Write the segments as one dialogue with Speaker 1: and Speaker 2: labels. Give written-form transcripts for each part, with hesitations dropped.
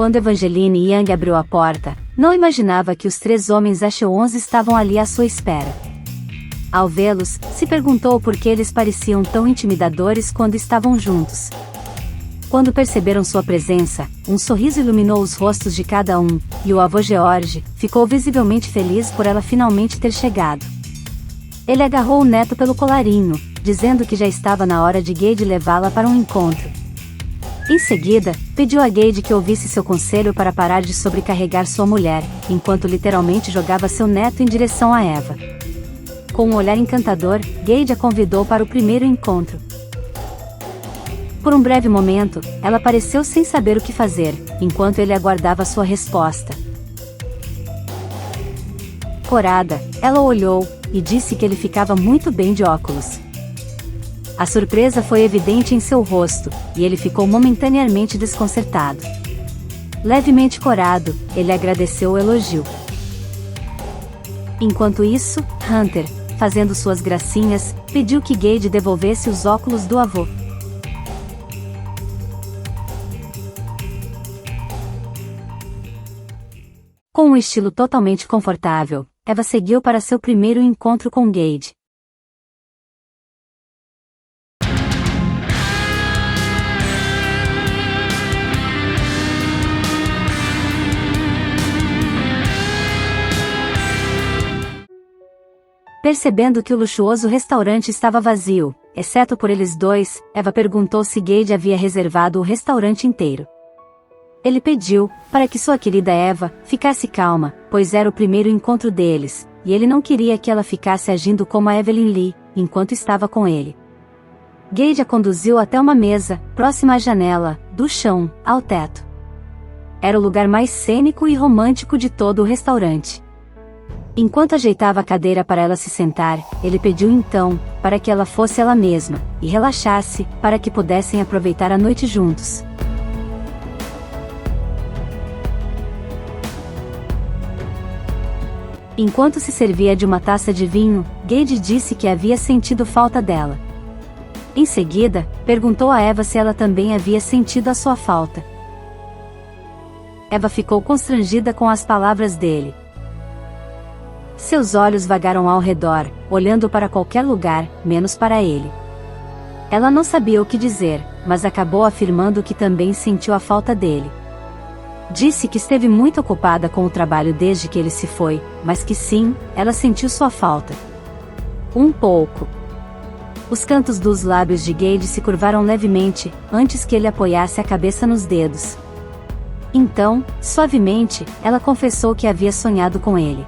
Speaker 1: Quando Evangeline Young abriu a porta, não imaginava que os 3 homens Echelons estavam ali à sua espera. Ao vê-los, se perguntou por que eles pareciam tão intimidadores quando estavam juntos. Quando perceberam sua presença, um sorriso iluminou os rostos de cada um, e o avô George ficou visivelmente feliz por ela finalmente ter chegado. Ele agarrou o neto pelo colarinho, dizendo que já estava na hora de Gage levá-la para um encontro. Em seguida, pediu a Gage que ouvisse seu conselho para parar de sobrecarregar sua mulher, enquanto literalmente jogava seu neto em direção a Eva. Com um olhar encantador, Gage a convidou para o primeiro encontro. Por um breve momento, ela pareceu sem saber o que fazer, enquanto ele aguardava sua resposta. Corada, ela olhou, e disse que ele ficava muito bem de óculos. A surpresa foi evidente em seu rosto, e ele ficou momentaneamente desconcertado. Levemente corado, ele agradeceu o elogio. Enquanto isso, Hunter, fazendo suas gracinhas, pediu que Gage devolvesse os óculos do avô. Com um estilo totalmente confortável, Eva seguiu para seu primeiro encontro com Gage. Percebendo que o luxuoso restaurante estava vazio, exceto por eles dois, Eva perguntou se Gage havia reservado o restaurante inteiro. Ele pediu, para que sua querida Eva ficasse calma, pois era o primeiro encontro deles, e ele não queria que ela ficasse agindo como a Evelyn Lee, enquanto estava com ele. Gage a conduziu até uma mesa, próxima à janela, do chão, ao teto. Era o lugar mais cênico e romântico de todo o restaurante. Enquanto ajeitava a cadeira para ela se sentar, ele pediu então, para que ela fosse ela mesma, e relaxasse, para que pudessem aproveitar a noite juntos. Enquanto se servia de uma taça de vinho, Gage disse que havia sentido falta dela. Em seguida, perguntou a Eva se ela também havia sentido a sua falta. Eva ficou constrangida com as palavras dele. Seus olhos vagaram ao redor, olhando para qualquer lugar, menos para ele. Ela não sabia o que dizer, mas acabou afirmando que também sentiu a falta dele. Disse que esteve muito ocupada com o trabalho desde que ele se foi, mas que sim, ela sentiu sua falta. Um pouco. Os cantos dos lábios de Gage se curvaram levemente, antes que ele apoiasse a cabeça nos dedos. Então, suavemente, ela confessou que havia sonhado com ele.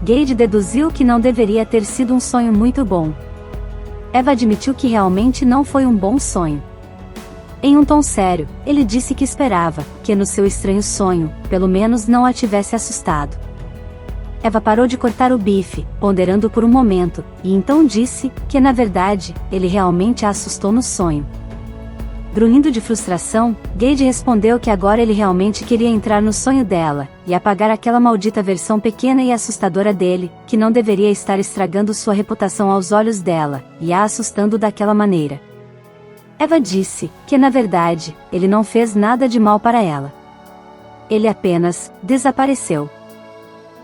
Speaker 1: Gage deduziu que não deveria ter sido um sonho muito bom. Eva admitiu que realmente não foi um bom sonho. Em um tom sério, ele disse que esperava, que no seu estranho sonho, pelo menos não a tivesse assustado. Eva parou de cortar o bife, ponderando por um momento, e então disse, que na verdade, ele realmente a assustou no sonho. Grunhindo de frustração, Gage respondeu que agora ele realmente queria entrar no sonho dela, e apagar aquela maldita versão pequena e assustadora dele, que não deveria estar estragando sua reputação aos olhos dela, e a assustando daquela maneira. Eva disse, que na verdade, ele não fez nada de mal para ela. Ele apenas desapareceu.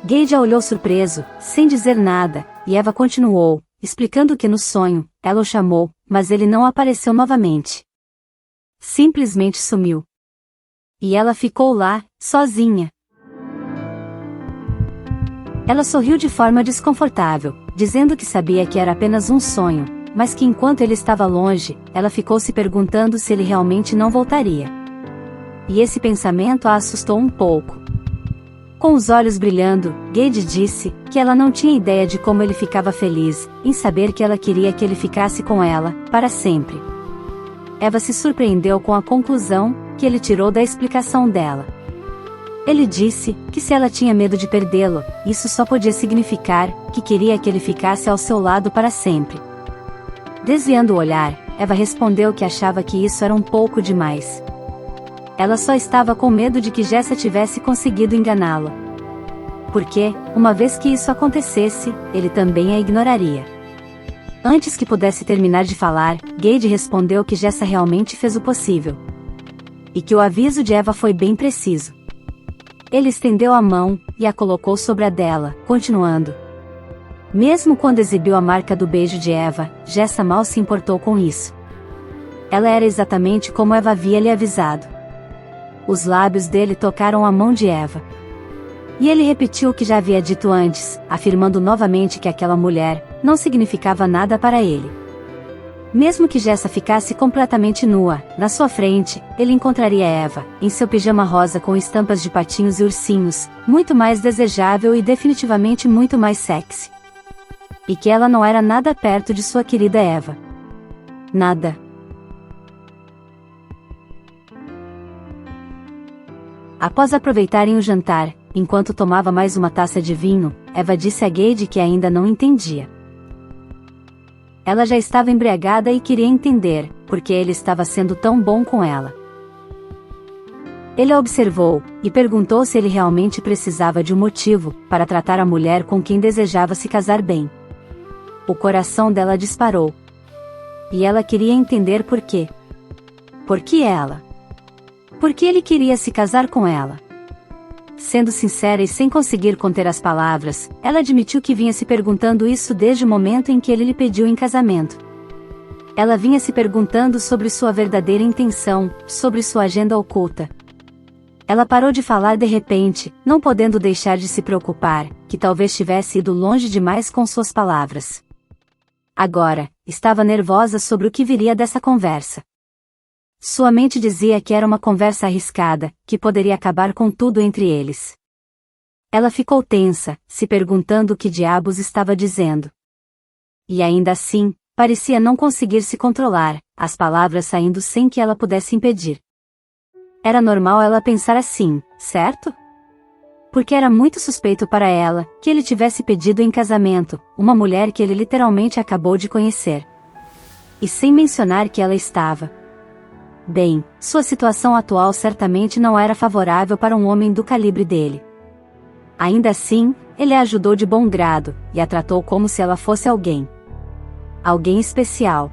Speaker 1: Gage a olhou surpreso, sem dizer nada, e Eva continuou, explicando que no sonho, ela o chamou, mas ele não apareceu novamente. Simplesmente sumiu. E ela ficou lá, sozinha. Ela sorriu de forma desconfortável, dizendo que sabia que era apenas um sonho, mas que enquanto ele estava longe, ela ficou se perguntando se ele realmente não voltaria. E esse pensamento a assustou um pouco. Com os olhos brilhando, Gage disse, que ela não tinha ideia de como ele ficava feliz, em saber que ela queria que ele ficasse com ela, para sempre. Eva se surpreendeu com a conclusão, que ele tirou da explicação dela. Ele disse, que se ela tinha medo de perdê-lo, isso só podia significar, que queria que ele ficasse ao seu lado para sempre. Desviando o olhar, Eva respondeu que achava que isso era um pouco demais. Ela só estava com medo de que Jessa tivesse conseguido enganá-lo. Porque, uma vez que isso acontecesse, ele também a ignoraria. Antes que pudesse terminar de falar, Gage respondeu que Jessa realmente fez o possível. e que o aviso de Eva foi bem preciso. Ele estendeu a mão, e a colocou sobre a dela, continuando. Mesmo quando exibiu a marca do beijo de Eva, Jessa mal se importou com isso. Ela era exatamente como Eva havia lhe avisado. Os lábios dele tocaram a mão de Eva. E ele repetiu o que já havia dito antes, afirmando novamente que aquela mulher não significava nada para ele. Mesmo que Jessa ficasse completamente nua, na sua frente, ele encontraria Eva, em seu pijama rosa com estampas de patinhos e ursinhos, muito mais desejável e definitivamente muito mais sexy. E que ela não era nada perto de sua querida Eva. Nada. Após aproveitarem o jantar, enquanto tomava mais uma taça de vinho, Eva disse a Gage que ainda não entendia. Ela já estava embriagada e queria entender, porque ele estava sendo tão bom com ela. Ele a observou, e perguntou se ele realmente precisava de um motivo, para tratar a mulher com quem desejava se casar bem. O coração dela disparou. E ela queria entender por quê. Por que ela? Por que ele queria se casar com ela? Sendo sincera e sem conseguir conter as palavras, ela admitiu que vinha se perguntando isso desde o momento em que ele lhe pediu em casamento. Ela vinha se perguntando sobre sua verdadeira intenção, sobre sua agenda oculta. Ela parou de falar de repente, não podendo deixar de se preocupar, que talvez tivesse ido longe demais com suas palavras. Agora, estava nervosa sobre o que viria dessa conversa. Sua mente dizia que era uma conversa arriscada, que poderia acabar com tudo entre eles. Ela ficou tensa, se perguntando o que diabos estava dizendo. E ainda assim, parecia não conseguir se controlar, as palavras saindo sem que ela pudesse impedir. Era normal ela pensar assim, certo? Porque era muito suspeito para ela, que ele tivesse pedido em casamento, uma mulher que ele literalmente acabou de conhecer. E sem mencionar que ela estava. Bem, sua situação atual certamente não era favorável para um homem do calibre dele. Ainda assim, ele a ajudou de bom grado, e a tratou como se ela fosse alguém. Alguém especial.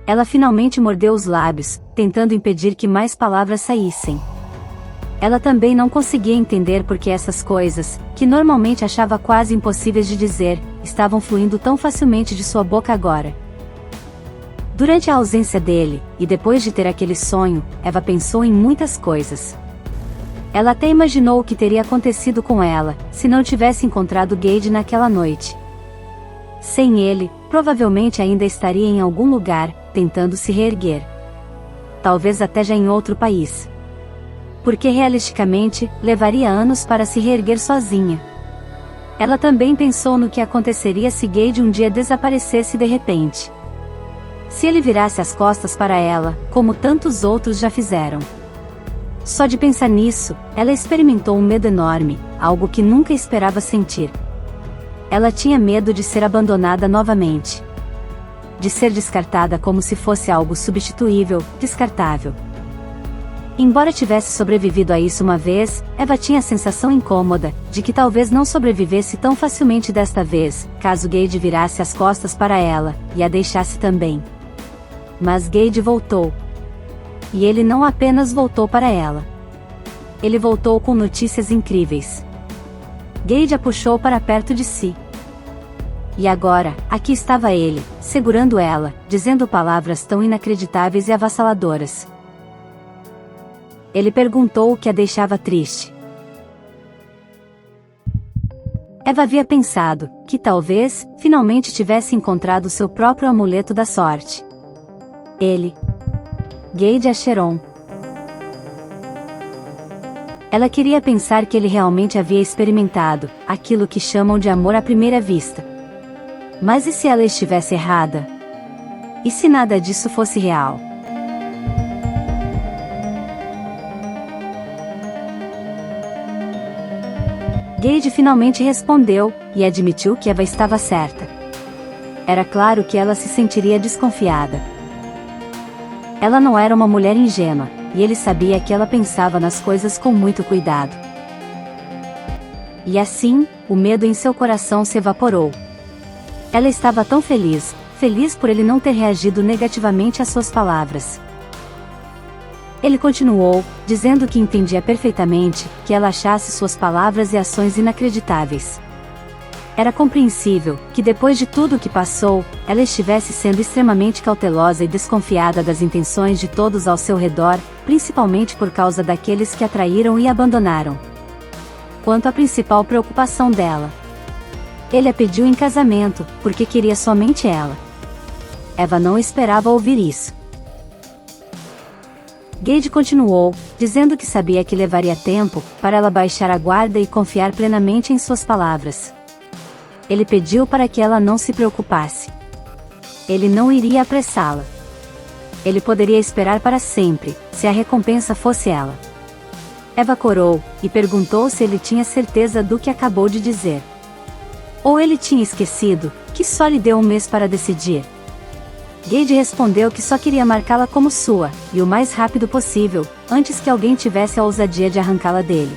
Speaker 1: Ela finalmente mordeu os lábios, tentando impedir que mais palavras saíssem. Ela também não conseguia entender por que essas coisas, que normalmente achava quase impossíveis de dizer, estavam fluindo tão facilmente de sua boca agora. Durante a ausência dele, e depois de ter aquele sonho, Eva pensou em muitas coisas. Ela até imaginou o que teria acontecido com ela, se não tivesse encontrado Gage naquela noite. Sem ele, provavelmente ainda estaria em algum lugar, tentando se reerguer. Talvez até já em outro país. Porque realisticamente, levaria anos para se reerguer sozinha. Ela também pensou no que aconteceria se Gage um dia desaparecesse de repente. Se ele virasse as costas para ela, como tantos outros já fizeram. Só de pensar nisso, ela experimentou um medo enorme, algo que nunca esperava sentir. Ela tinha medo de ser abandonada novamente. De ser descartada como se fosse algo substituível, descartável. Embora tivesse sobrevivido a isso uma vez, Eva tinha a sensação incômoda, de que talvez não sobrevivesse tão facilmente desta vez, caso Gage virasse as costas para ela, e a deixasse também. Mas Gage voltou. E ele não apenas voltou para ela. Ele voltou com notícias incríveis. Gage a puxou para perto de si. E agora, aqui estava ele, segurando ela, dizendo palavras tão inacreditáveis e avassaladoras. Ele perguntou o que a deixava triste. Eva havia pensado, que talvez, finalmente tivesse encontrado seu próprio amuleto da sorte. Ele. Gage Acheron. Ela queria pensar que ele realmente havia experimentado, aquilo que chamam de amor à primeira vista. Mas e se ela estivesse errada? E se nada disso fosse real? Gage finalmente respondeu, e admitiu que Eva estava certa. Era claro que ela se sentiria desconfiada. Ela não era uma mulher ingênua, e ele sabia que ela pensava nas coisas com muito cuidado. E assim, o medo em seu coração se evaporou. Ela estava tão feliz, feliz por ele não ter reagido negativamente às suas palavras. Ele continuou, dizendo que entendia perfeitamente que ela achasse suas palavras e ações inacreditáveis. Era compreensível que depois de tudo o que passou, ela estivesse sendo extremamente cautelosa e desconfiada das intenções de todos ao seu redor, principalmente por causa daqueles que a traíram e abandonaram. Quanto à principal preocupação dela, ele a pediu em casamento, porque queria somente ela. Eva não esperava ouvir isso. Gage continuou, dizendo que sabia que levaria tempo para ela baixar a guarda e confiar plenamente em suas palavras. Ele pediu para que ela não se preocupasse. Ele não iria apressá-la. Ele poderia esperar para sempre, se a recompensa fosse ela. Eva corou, e perguntou se ele tinha certeza do que acabou de dizer. Ou ele tinha esquecido, que só lhe deu um mês para decidir. Gage respondeu que só queria marcá-la como sua, e o mais rápido possível, antes que alguém tivesse a ousadia de arrancá-la dele.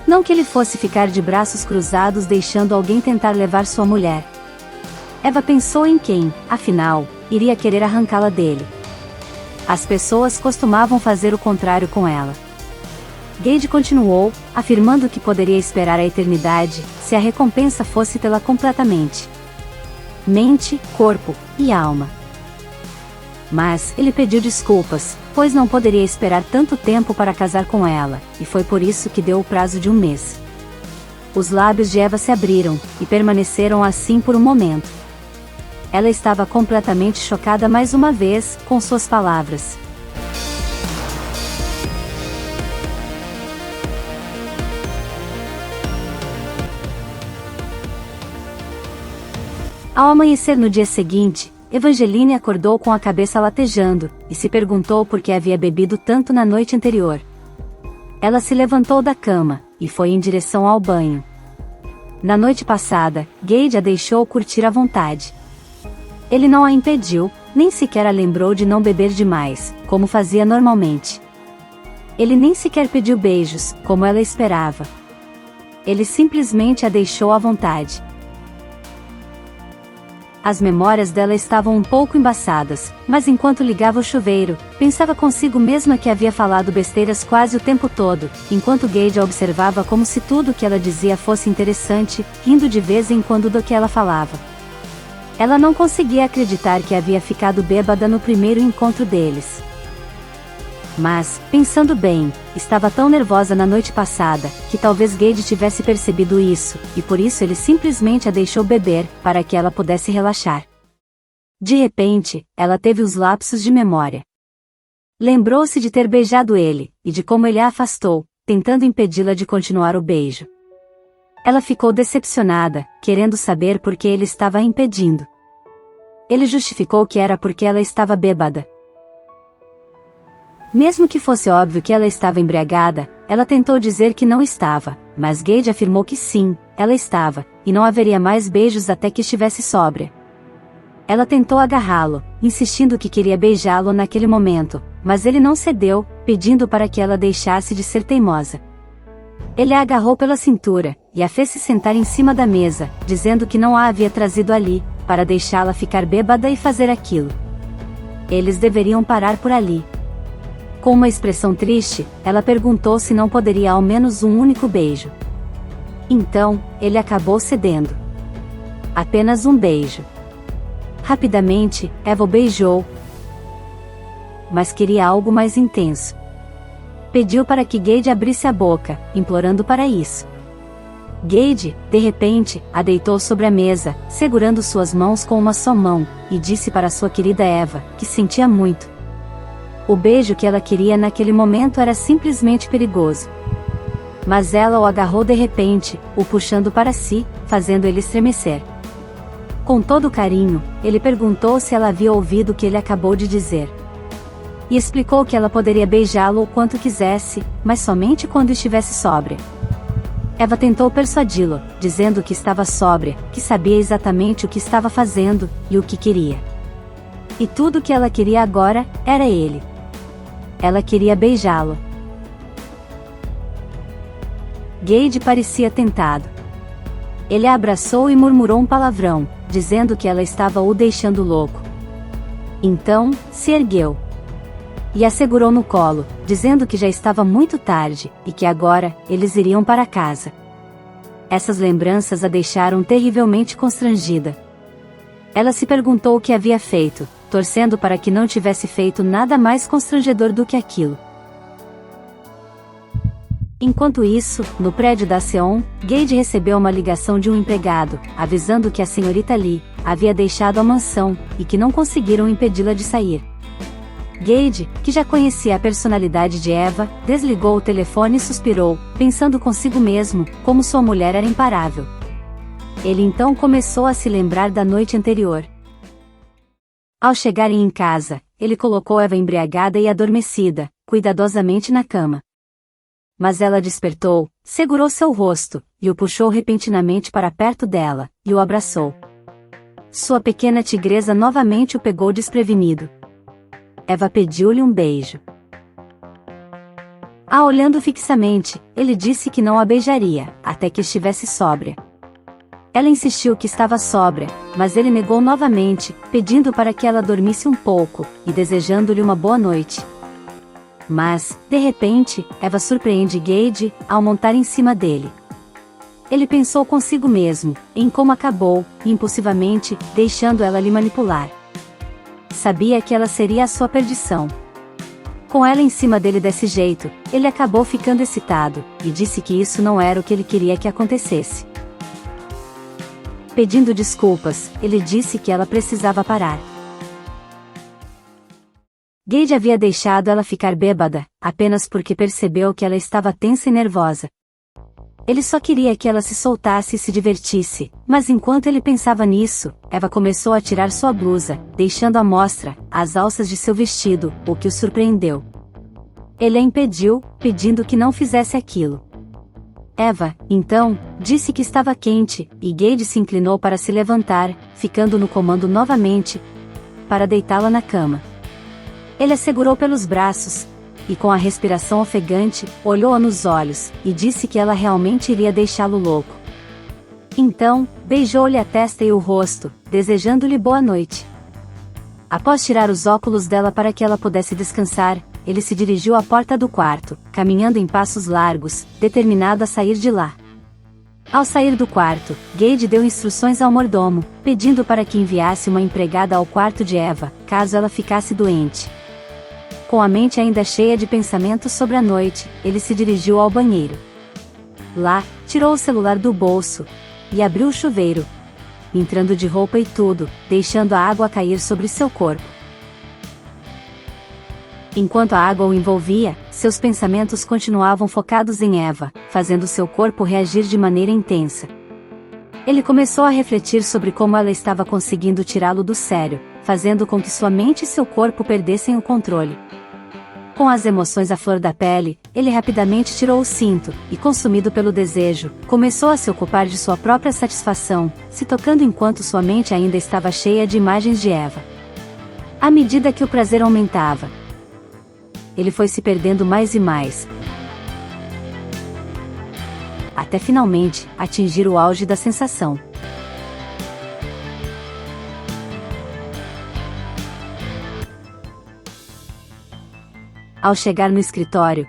Speaker 1: Não que ele fosse ficar de braços cruzados deixando alguém tentar levar sua mulher. Eva pensou em quem, afinal, iria querer arrancá-la dele. As pessoas costumavam fazer o contrário com ela. Gage continuou, afirmando que poderia esperar a eternidade, se a recompensa fosse tê-la completamente. Mente, corpo e alma. Mas ele pediu desculpas, pois não poderia esperar tanto tempo para casar com ela, e foi por isso que deu o prazo de um mês. Os lábios de Eva se abriram, e permaneceram assim por um momento. Ela estava completamente chocada mais uma vez, com suas palavras. Ao amanhecer no dia seguinte, Evangeline acordou com a cabeça latejando, e se perguntou por que havia bebido tanto na noite anterior. Ela se levantou da cama, e foi em direção ao banho. Na noite passada, Gage a deixou curtir à vontade. Ele não a impediu, nem sequer a lembrou de não beber demais, como fazia normalmente. Ele nem sequer pediu beijos, como ela esperava. Ele simplesmente a deixou à vontade. As memórias dela estavam um pouco embaçadas, mas enquanto ligava o chuveiro, pensava consigo mesma que havia falado besteiras quase o tempo todo, enquanto Gage a observava como se tudo o que ela dizia fosse interessante, rindo de vez em quando do que ela falava. Ela não conseguia acreditar que havia ficado bêbada no primeiro encontro deles. Mas, pensando bem, estava tão nervosa na noite passada, que talvez Gage tivesse percebido isso, e por isso ele simplesmente a deixou beber, para que ela pudesse relaxar. De repente, ela teve os lapsos de memória. Lembrou-se de ter beijado ele, e de como ele a afastou, tentando impedi-la de continuar o beijo. Ela ficou decepcionada, querendo saber por que ele estava a impedindo. Ele justificou que era porque ela estava bêbada. Mesmo que fosse óbvio que ela estava embriagada, ela tentou dizer que não estava, mas Gage afirmou que sim, ela estava, e não haveria mais beijos até que estivesse sóbria. Ela tentou agarrá-lo, insistindo que queria beijá-lo naquele momento, mas ele não cedeu, pedindo para que ela deixasse de ser teimosa. Ele a agarrou pela cintura, e a fez se sentar em cima da mesa, dizendo que não a havia trazido ali, para deixá-la ficar bêbada e fazer aquilo. Eles deveriam parar por ali. Com uma expressão triste, ela perguntou se não poderia ao menos um único beijo. Então, ele acabou cedendo. Apenas um beijo. Rapidamente, Eva o beijou, mas queria algo mais intenso. Pediu para que Gage abrisse a boca, implorando para isso. Gage, de repente, a deitou sobre a mesa, segurando suas mãos com uma só mão, e disse para sua querida Eva, que sentia muito. O beijo que ela queria naquele momento era simplesmente perigoso. Mas ela o agarrou de repente, o puxando para si, fazendo ele estremecer. Com todo carinho, ele perguntou se ela havia ouvido o que ele acabou de dizer. E explicou que ela poderia beijá-lo o quanto quisesse, mas somente quando estivesse sóbria. Eva tentou persuadi-lo, dizendo que estava sóbria, que sabia exatamente o que estava fazendo, e o que queria. E tudo o que ela queria agora, era ele. Ela queria beijá-lo. Gage parecia tentado. Ele a abraçou e murmurou um palavrão, dizendo que ela estava o deixando louco. Então, se ergueu. e a segurou no colo, dizendo que já estava muito tarde, e que agora, eles iriam para casa. Essas lembranças a deixaram terrivelmente constrangida. Ela se perguntou o que havia feito, torcendo para que não tivesse feito nada mais constrangedor do que aquilo. Enquanto isso, no prédio da Seon, Gage recebeu uma ligação de um empregado, avisando que a senhorita Lee havia deixado a mansão, e que não conseguiram impedi-la de sair. Gage, que já conhecia a personalidade de Eva, desligou o telefone e suspirou, pensando consigo mesmo, como sua mulher era imparável. Ele então começou a se lembrar da noite anterior. Ao chegarem em casa, ele colocou Eva embriagada e adormecida, cuidadosamente na cama. Mas ela despertou, segurou seu rosto, e o puxou repentinamente para perto dela, e o abraçou. Sua pequena tigresa novamente o pegou desprevenido. Eva pediu-lhe um beijo. Olhando fixamente, ele disse que não a beijaria, até que estivesse sóbria. Ela insistiu que estava sóbria, mas ele negou novamente, pedindo para que ela dormisse um pouco, e desejando-lhe uma boa noite. Mas, de repente, Eva surpreende Gage, ao montar em cima dele. Ele pensou consigo mesmo, em como acabou, impulsivamente, deixando ela lhe manipular. Sabia que ela seria a sua perdição. Com ela em cima dele desse jeito, ele acabou ficando excitado, e disse que isso não era o que ele queria que acontecesse. Pedindo desculpas, ele disse que ela precisava parar. Gage havia deixado ela ficar bêbada, apenas porque percebeu que ela estava tensa e nervosa. Ele só queria que ela se soltasse e se divertisse, mas enquanto ele pensava nisso, Eva começou a tirar sua blusa, deixando à mostra as alças de seu vestido, o que o surpreendeu. Ele a impediu, pedindo que não fizesse aquilo. Eva, então, disse que estava quente, e Gage se inclinou para se levantar, ficando no comando novamente, para deitá-la na cama. Ele a segurou pelos braços, e com a respiração ofegante, olhou-a nos olhos, e disse que ela realmente iria deixá-lo louco. Então, beijou-lhe a testa e o rosto, desejando-lhe boa noite. Após tirar os óculos dela para que ela pudesse descansar, ele se dirigiu à porta do quarto, caminhando em passos largos, determinado a sair de lá. Ao sair do quarto, Gage deu instruções ao mordomo, pedindo para que enviasse uma empregada ao quarto de Eva, caso ela ficasse doente. Com a mente ainda cheia de pensamentos sobre a noite, ele se dirigiu ao banheiro. Lá, tirou o celular do bolso e abriu o chuveiro, entrando de roupa e tudo, deixando a água cair sobre seu corpo. Enquanto a água o envolvia, seus pensamentos continuavam focados em Eva, fazendo seu corpo reagir de maneira intensa. Ele começou a refletir sobre como ela estava conseguindo tirá-lo do sério, fazendo com que sua mente e seu corpo perdessem o controle. Com as emoções à flor da pele, ele rapidamente tirou o cinto, e consumido pelo desejo, começou a se ocupar de sua própria satisfação, se tocando enquanto sua mente ainda estava cheia de imagens de Eva. À medida que o prazer aumentava, ele foi se perdendo mais e mais, até finalmente atingir o auge da sensação. Ao chegar no escritório,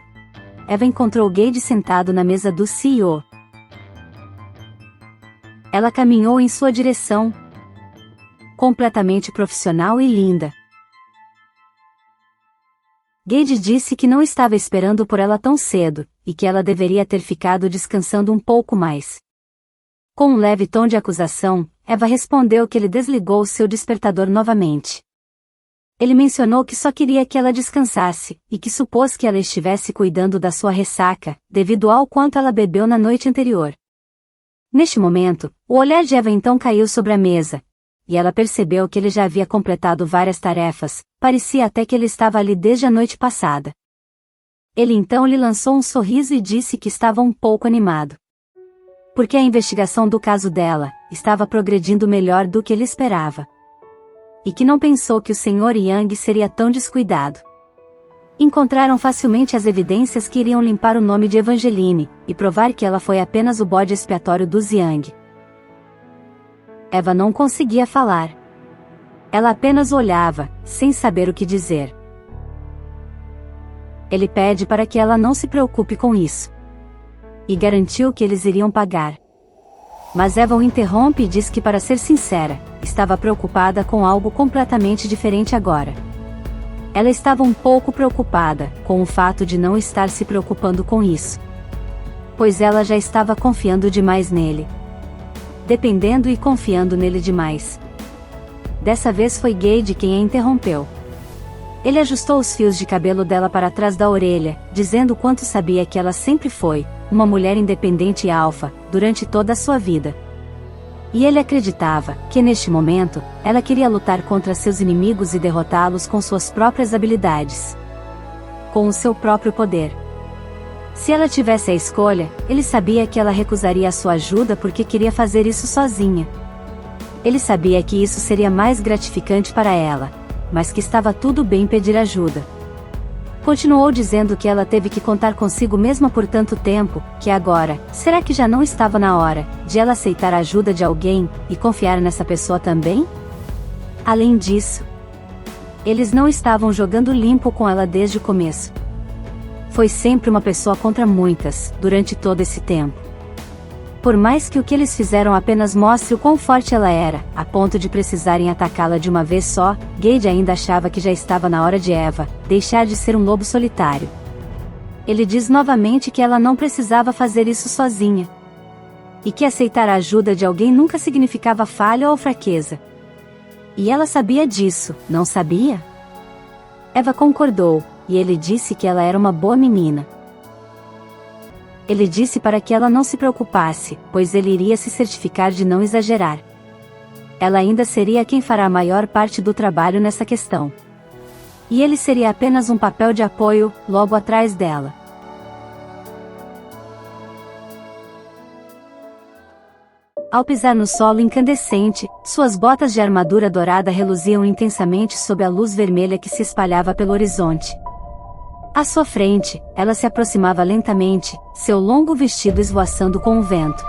Speaker 1: Eva encontrou Gage sentado na mesa do CEO. Ela caminhou em sua direção, completamente profissional e linda. Gage disse que não estava esperando por ela tão cedo, e que ela deveria ter ficado descansando um pouco mais. Com um leve tom de acusação, Eva respondeu que ele desligou seu despertador novamente. Ele mencionou que só queria que ela descansasse, e que supôs que ela estivesse cuidando da sua ressaca, devido ao quanto ela bebeu na noite anterior. Neste momento, o olhar de Eva então caiu sobre a mesa, e ela percebeu que ele já havia completado várias tarefas, parecia até que ele estava ali desde a noite passada. Ele então lhe lançou um sorriso e disse que estava um pouco animado. Porque a investigação do caso dela estava progredindo melhor do que ele esperava. E que não pensou que o Sr. Yang seria tão descuidado. Encontraram facilmente as evidências que iriam limpar o nome de Evangeline, e provar que ela foi apenas o bode expiatório dos Yang. Eva não conseguia falar. Ela apenas olhava, sem saber o que dizer. Ele pede para que ela não se preocupe com isso. E garantiu que eles iriam pagar. Mas Eva o interrompe e diz que, para ser sincera, estava preocupada com algo completamente diferente agora. Ela estava um pouco preocupada com o fato de não estar se preocupando com isso. Pois ela já estava confiando demais nele. Dependendo e confiando nele demais. Dessa vez foi Gage quem a interrompeu. Ele ajustou os fios de cabelo dela para trás da orelha, dizendo quanto sabia que ela sempre foi uma mulher independente e alfa, durante toda a sua vida. E ele acreditava que neste momento, ela queria lutar contra seus inimigos e derrotá-los com suas próprias habilidades. Com o seu próprio poder. Se ela tivesse a escolha, ele sabia que ela recusaria a sua ajuda porque queria fazer isso sozinha. Ele sabia que isso seria mais gratificante para ela, mas que estava tudo bem pedir ajuda. Continuou dizendo que ela teve que contar consigo mesma por tanto tempo, que agora, será que já não estava na hora de ela aceitar a ajuda de alguém e confiar nessa pessoa também? Além disso, eles não estavam jogando limpo com ela desde o começo. Foi sempre uma pessoa contra muitas, durante todo esse tempo. Por mais que o que eles fizeram apenas mostre o quão forte ela era, a ponto de precisarem atacá-la de uma vez só, Gage ainda achava que já estava na hora de Eva deixar de ser um lobo solitário. Ele diz novamente que ela não precisava fazer isso sozinha. E que aceitar a ajuda de alguém nunca significava falha ou fraqueza. E ela sabia disso, não sabia? Eva concordou, e ele disse que ela era uma boa menina. Ele disse para que ela não se preocupasse, pois ele iria se certificar de não exagerar. Ela ainda seria quem fará a maior parte do trabalho nessa questão. E ele seria apenas um papel de apoio, logo atrás dela. Ao pisar no solo incandescente, suas botas de armadura dourada reluziam intensamente sob a luz vermelha que se espalhava pelo horizonte. À sua frente, ela se aproximava lentamente, seu longo vestido esvoaçando com o vento.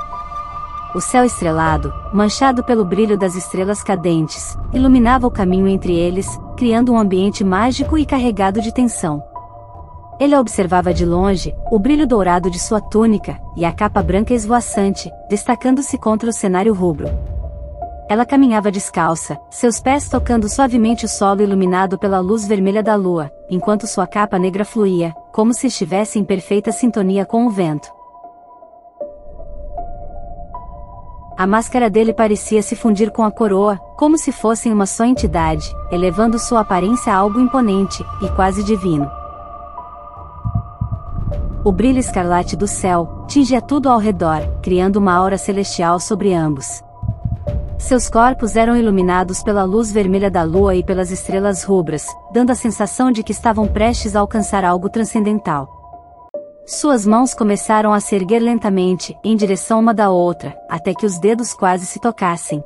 Speaker 1: O céu estrelado, manchado pelo brilho das estrelas cadentes, iluminava o caminho entre eles, criando um ambiente mágico e carregado de tensão. Ele a observava de longe, o brilho dourado de sua túnica, e a capa branca esvoaçante, destacando-se contra o cenário rubro. Ela caminhava descalça, seus pés tocando suavemente o solo iluminado pela luz vermelha da lua, enquanto sua capa negra fluía, como se estivesse em perfeita sintonia com o vento. A máscara dele parecia se fundir com a coroa, como se fossem uma só entidade, elevando sua aparência a algo imponente, e quase divino. O brilho escarlate do céu tingia tudo ao redor, criando uma aura celestial sobre ambos. Seus corpos eram iluminados pela luz vermelha da lua e pelas estrelas rubras, dando a sensação de que estavam prestes a alcançar algo transcendental. Suas mãos começaram a se erguer lentamente, em direção uma da outra, até que os dedos quase se tocassem.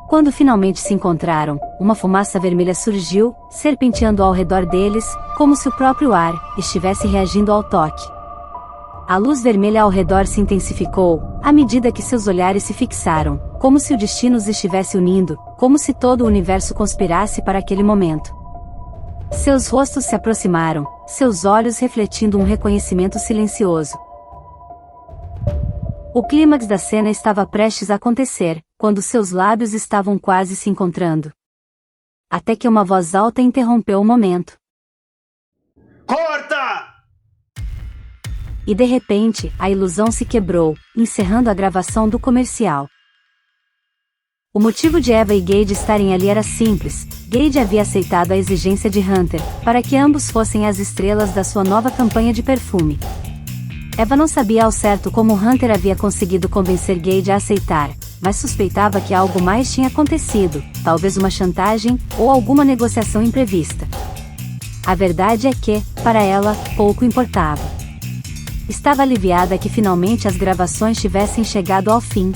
Speaker 1: Quando finalmente se encontraram, uma fumaça vermelha surgiu, serpenteando ao redor deles, como se o próprio ar estivesse reagindo ao toque. A luz vermelha ao redor se intensificou, à medida que seus olhares se fixaram, como se o destino os estivesse unindo, como se todo o universo conspirasse para aquele momento. Seus rostos se aproximaram, seus olhos refletindo um reconhecimento silencioso. O clímax da cena estava prestes a acontecer, quando seus lábios estavam quase se encontrando. Até que uma voz alta interrompeu o momento.
Speaker 2: Corta!
Speaker 1: E de repente, a ilusão se quebrou, encerrando a gravação do comercial. O motivo de Eva e Gage estarem ali era simples. Gage havia aceitado a exigência de Hunter, para que ambos fossem as estrelas da sua nova campanha de perfume. Eva não sabia ao certo como Hunter havia conseguido convencer Gage a aceitar, mas suspeitava que algo mais tinha acontecido, talvez uma chantagem, ou alguma negociação imprevista. A verdade é que, para ela, pouco importava. Estava aliviada que finalmente as gravações tivessem chegado ao fim.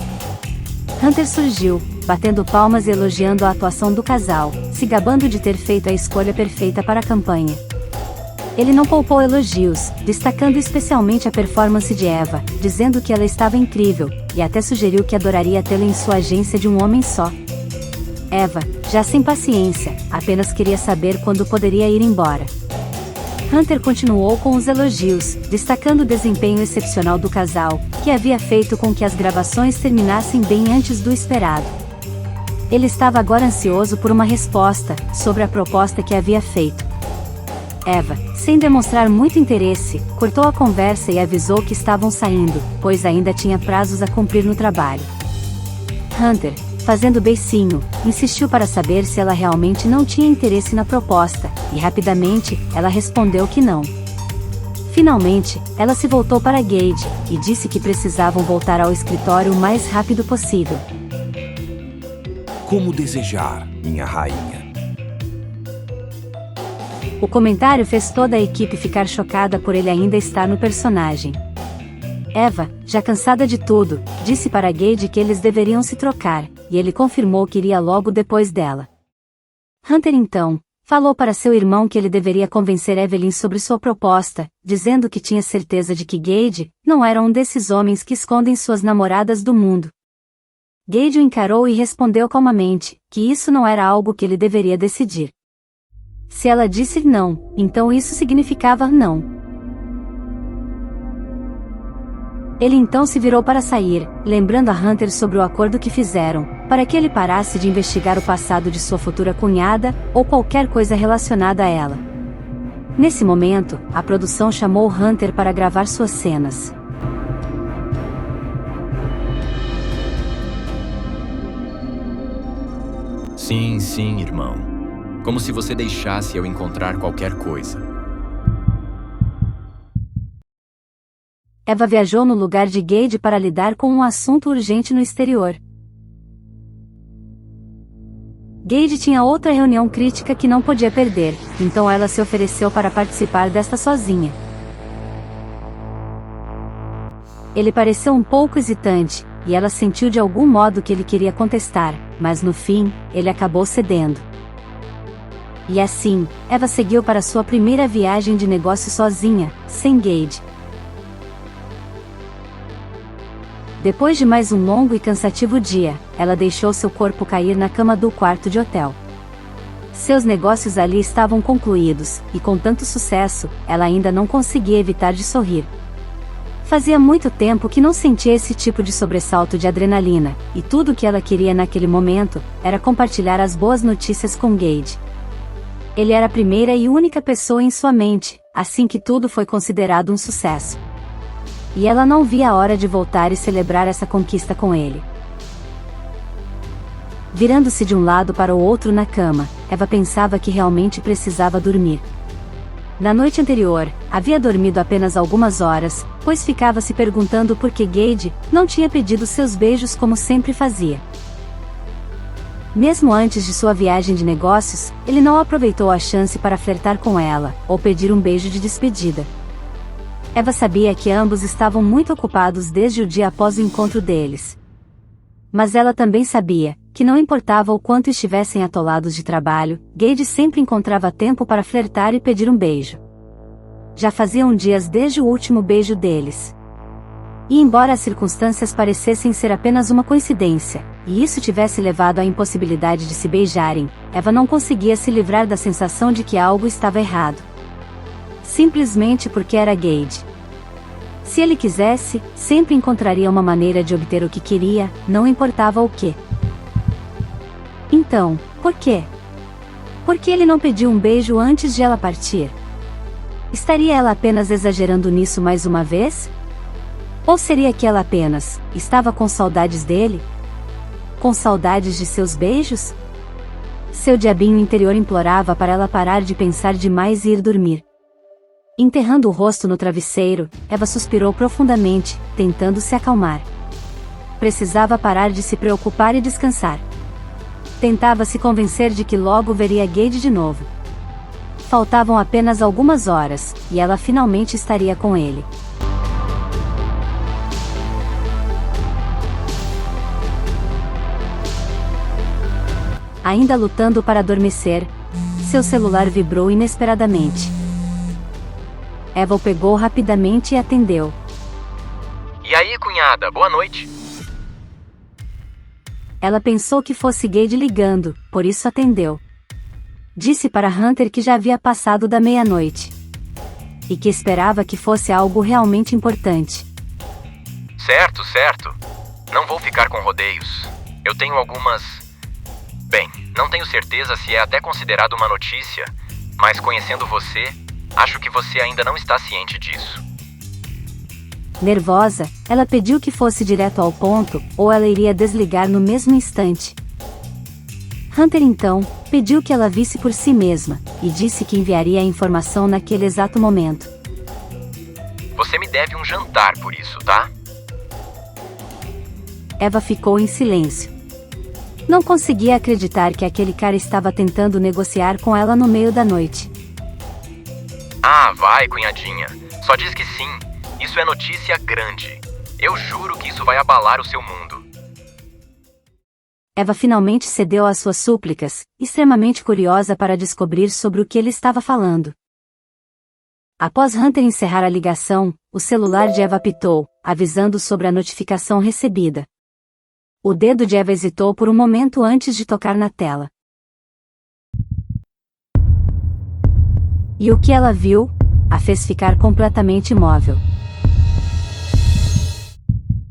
Speaker 1: Hunter surgiu, batendo palmas e elogiando a atuação do casal, se gabando de ter feito a escolha perfeita para a campanha. Ele não poupou elogios, destacando especialmente a performance de Eva, dizendo que ela estava incrível, e até sugeriu que adoraria tê-la em sua agência de um homem só. Eva, já sem paciência, apenas queria saber quando poderia ir embora. Hunter continuou com os elogios, destacando o desempenho excepcional do casal, que havia feito com que as gravações terminassem bem antes do esperado. Ele estava agora ansioso por uma resposta sobre a proposta que havia feito. Eva, sem demonstrar muito interesse, cortou a conversa e avisou que estavam saindo, pois ainda tinha prazos a cumprir no trabalho. Hunter, fazendo beicinho, insistiu para saber se ela realmente não tinha interesse na proposta, e rapidamente, ela respondeu que não. Finalmente, ela se voltou para Gage, e disse que precisavam voltar ao escritório o mais rápido possível.
Speaker 2: Como desejar, minha rainha.
Speaker 1: O comentário fez toda a equipe ficar chocada por ele ainda estar no personagem. Eva, já cansada de tudo, disse para Gage que eles deveriam se trocar, e ele confirmou que iria logo depois dela. Hunter então falou para seu irmão que ele deveria convencer Evelyn sobre sua proposta, dizendo que tinha certeza de que Gage não era um desses homens que escondem suas namoradas do mundo. Gage o encarou e respondeu calmamente que isso não era algo que ele deveria decidir. Se ela disse não, então isso significava não. Ele então se virou para sair, lembrando a Hunter sobre o acordo que fizeram, para que ele parasse de investigar o passado de sua futura cunhada, ou qualquer coisa relacionada a ela. Nesse momento, a produção chamou Hunter para gravar suas cenas.
Speaker 3: Sim, irmão. Como se você deixasse eu encontrar qualquer coisa.
Speaker 1: Eva viajou no lugar de Gage para lidar com um assunto urgente no exterior. Gage tinha outra reunião crítica que não podia perder, então ela se ofereceu para participar desta sozinha. Ele pareceu um pouco hesitante, e ela sentiu de algum modo que ele queria contestar, mas no fim, ele acabou cedendo. E assim, Eva seguiu para sua primeira viagem de negócio sozinha, sem Gage. Depois de mais um longo e cansativo dia, ela deixou seu corpo cair na cama do quarto de hotel. Seus negócios ali estavam concluídos, e com tanto sucesso, ela ainda não conseguia evitar de sorrir. Fazia muito tempo que não sentia esse tipo de sobressalto de adrenalina, e tudo o que ela queria naquele momento, era compartilhar as boas notícias com Gage. Ele era a primeira e única pessoa em sua mente, assim que tudo foi considerado um sucesso. E ela não via a hora de voltar e celebrar essa conquista com ele. Virando-se de um lado para o outro na cama, Eva pensava que realmente precisava dormir. Na noite anterior, havia dormido apenas algumas horas, pois ficava se perguntando por que Gage não tinha pedido seus beijos como sempre fazia. Mesmo antes de sua viagem de negócios, ele não aproveitou a chance para flertar com ela, ou pedir um beijo de despedida. Eva sabia que ambos estavam muito ocupados desde o dia após o encontro deles. Mas ela também sabia que não importava o quanto estivessem atolados de trabalho, Gage sempre encontrava tempo para flertar e pedir um beijo. Já faziam dias desde o último beijo deles. E embora as circunstâncias parecessem ser apenas uma coincidência, e isso tivesse levado à impossibilidade de se beijarem, Eva não conseguia se livrar da sensação de que algo estava errado. Simplesmente porque era Gage. Se ele quisesse, sempre encontraria uma maneira de obter o que queria, não importava o que. Então, por quê? Por que ele não pediu um beijo antes de ela partir? Estaria ela apenas exagerando nisso mais uma vez? Ou seria que ela apenas estava com saudades dele? Com saudades de seus beijos? Seu diabinho interior implorava para ela parar de pensar demais e ir dormir. Enterrando o rosto no travesseiro, Eva suspirou profundamente, tentando se acalmar. Precisava parar de se preocupar e descansar. Tentava se convencer de que logo veria Gage de novo. Faltavam apenas algumas horas, e ela finalmente estaria com ele. Ainda lutando para adormecer, seu celular vibrou inesperadamente. Eva o pegou rapidamente e atendeu.
Speaker 3: E aí, cunhada, boa noite.
Speaker 1: Ela pensou que fosse Gage ligando, por isso atendeu. Disse para Hunter que já havia passado da meia-noite. e que esperava que fosse algo realmente importante.
Speaker 3: Certo, certo. Não vou ficar com rodeios. Eu tenho algumas... Bem, não tenho certeza se é até considerado uma notícia, mas conhecendo você, acho que você ainda não está ciente disso.
Speaker 1: Nervosa, ela pediu que fosse direto ao ponto, ou ela iria desligar no mesmo instante. Hunter então, pediu que ela visse por si mesma, e disse que enviaria a informação naquele exato momento.
Speaker 3: Você me deve um jantar por isso, tá?
Speaker 1: Eva ficou em silêncio. Não conseguia acreditar que aquele cara estava tentando negociar com ela no meio da noite.
Speaker 3: Ah, vai, cunhadinha. Só diz que sim. Isso é notícia grande. Eu juro que isso vai abalar o seu mundo.
Speaker 1: Eva finalmente cedeu às suas súplicas, extremamente curiosa para descobrir sobre o que ele estava falando. Após Hunter encerrar a ligação, o celular de Eva apitou, avisando sobre a notificação recebida. O dedo de Eva hesitou por um momento antes de tocar na tela. E o que ela viu, a fez ficar completamente imóvel.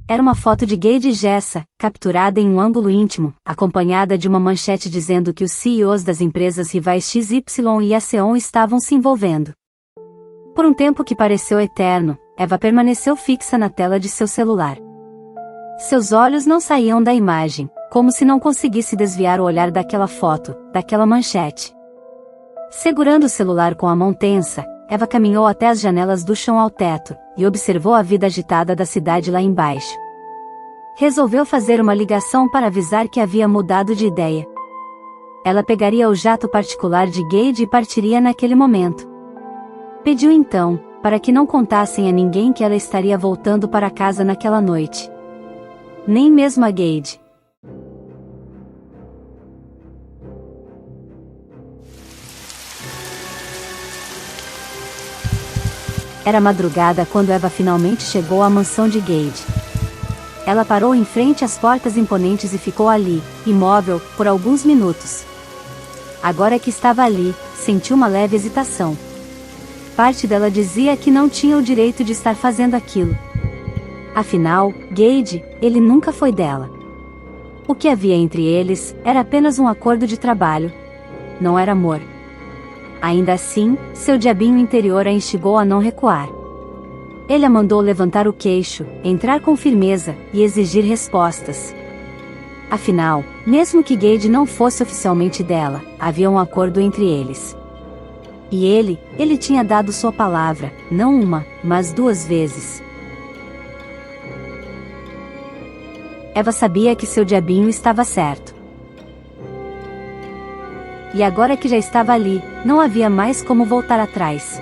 Speaker 1: Era uma foto de Gage e Jessa, capturada em um ângulo íntimo, acompanhada de uma manchete dizendo que os CEOs das empresas rivais XY e Aceon estavam se envolvendo. Por um tempo que pareceu eterno, Eva permaneceu fixa na tela de seu celular. Seus olhos não saíam da imagem, como se não conseguisse desviar o olhar daquela foto, daquela manchete. Segurando o celular com a mão tensa, Eva caminhou até as janelas do chão ao teto, e observou a vida agitada da cidade lá embaixo. Resolveu fazer uma ligação para avisar que havia mudado de ideia. Ela pegaria o jato particular de Gage e partiria naquele momento. Pediu então, para que não contassem a ninguém que ela estaria voltando para casa naquela noite. Nem mesmo a Gage. Era madrugada quando Eva finalmente chegou à mansão de Gage. Ela parou em frente às portas imponentes e ficou ali, imóvel, por alguns minutos. Agora que estava ali, sentiu uma leve hesitação. Parte dela dizia que não tinha o direito de estar fazendo aquilo. Afinal, Gage, ele nunca foi dela. O que havia entre eles era apenas um acordo de trabalho. Não era amor. Ainda assim, seu diabinho interior a instigou a não recuar. Ele a mandou levantar o queixo, entrar com firmeza, e exigir respostas. Afinal, mesmo que Gage não fosse oficialmente dela, havia um acordo entre eles. E ele tinha dado sua palavra, não uma, mas 2 vezes. Eva sabia que seu diabinho estava certo. E agora que já estava ali, não havia mais como voltar atrás.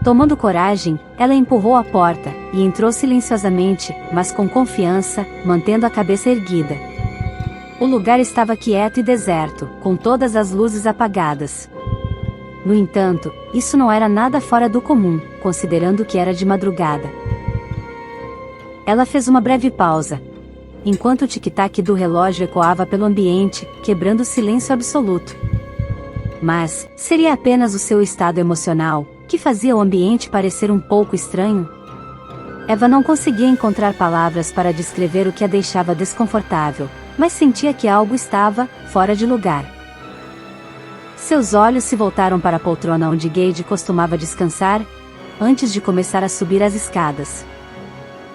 Speaker 1: Tomando coragem, ela empurrou a porta, e entrou silenciosamente, mas com confiança, mantendo a cabeça erguida. O lugar estava quieto e deserto, com todas as luzes apagadas. No entanto, isso não era nada fora do comum, considerando que era de madrugada. Ela fez uma breve pausa, enquanto o tic-tac do relógio ecoava pelo ambiente, quebrando o silêncio absoluto. Mas, seria apenas o seu estado emocional, que fazia o ambiente parecer um pouco estranho? Eva não conseguia encontrar palavras para descrever o que a deixava desconfortável, mas sentia que algo estava fora de lugar. Seus olhos se voltaram para a poltrona onde Gage costumava descansar, antes de começar a subir as escadas.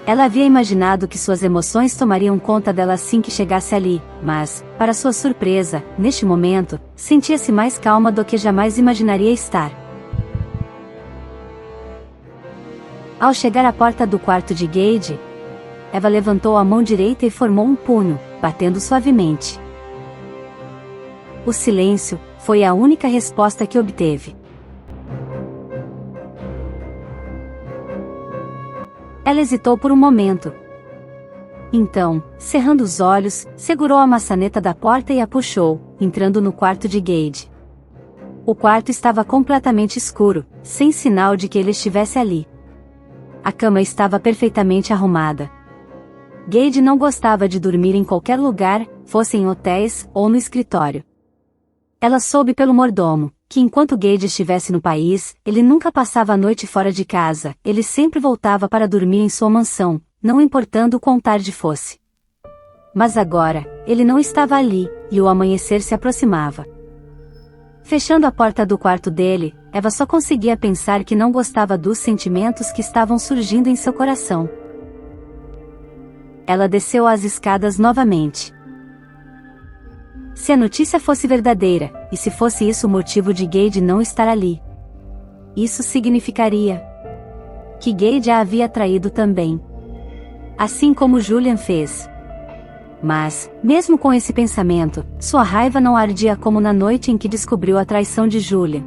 Speaker 1: Ela havia imaginado que suas emoções tomariam conta dela assim que chegasse ali, mas, para sua surpresa, neste momento, sentia-se mais calma do que jamais imaginaria estar. Ao chegar à porta do quarto de Gage, Eva levantou a mão direita e formou um punho, batendo suavemente. O silêncio foi a única resposta que obteve. Ela hesitou por um momento. Então, cerrando os olhos, segurou a maçaneta da porta e a puxou, entrando no quarto de Gage. O quarto estava completamente escuro, sem sinal de que ele estivesse ali. A cama estava perfeitamente arrumada. Gage não gostava de dormir em qualquer lugar, fosse em hotéis ou no escritório. Ela soube pelo mordomo que enquanto Gage estivesse no país, ele nunca passava a noite fora de casa, ele sempre voltava para dormir em sua mansão, não importando o quão tarde fosse. Mas agora, ele não estava ali, e o amanhecer se aproximava. Fechando a porta do quarto dele, Eva só conseguia pensar que não gostava dos sentimentos que estavam surgindo em seu coração. Ela desceu as escadas novamente. Se a notícia fosse verdadeira, e se fosse isso o motivo de Gage não estar ali, isso significaria que Gage a havia traído também. Assim como Julian fez. Mas, mesmo com esse pensamento, sua raiva não ardia como na noite em que descobriu a traição de Julian.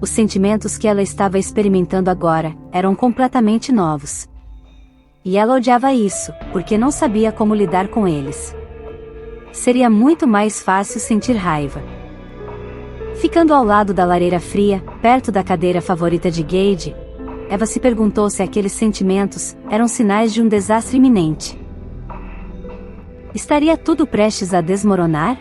Speaker 1: Os sentimentos que ela estava experimentando agora eram completamente novos. E ela odiava isso, porque não sabia como lidar com eles. Seria muito mais fácil sentir raiva. Ficando ao lado da lareira fria, perto da cadeira favorita de Gage, Eva se perguntou se aqueles sentimentos eram sinais de um desastre iminente. Estaria tudo prestes a desmoronar?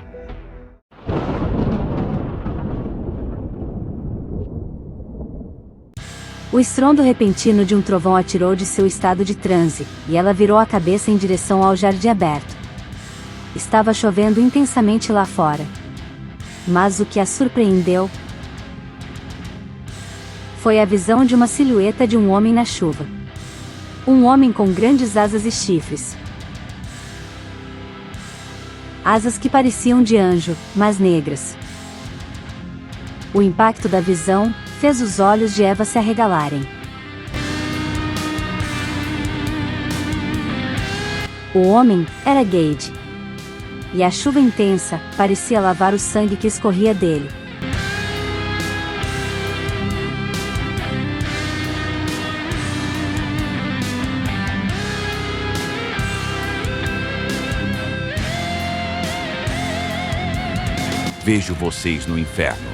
Speaker 1: O estrondo repentino de um trovão a tirou de seu estado de transe, e ela virou a cabeça em direção ao jardim aberto. Estava chovendo intensamente lá fora. Mas o que a surpreendeu foi a visão de uma silhueta de um homem na chuva. Um homem com grandes asas e chifres. Asas que pareciam de anjo, mas negras. O impacto da visão fez os olhos de Eva se arregalarem. O homem era Gage. E a chuva intensa parecia lavar o sangue que escorria dele.
Speaker 2: Vejo vocês no inferno.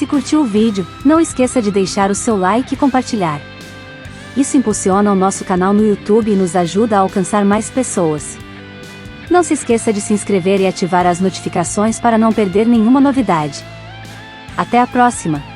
Speaker 1: Se curtiu o vídeo, não esqueça de deixar o seu like e compartilhar. Isso impulsiona o nosso canal no YouTube e nos ajuda a alcançar mais pessoas. Não se esqueça de se inscrever e ativar as notificações para não perder nenhuma novidade. Até a próxima!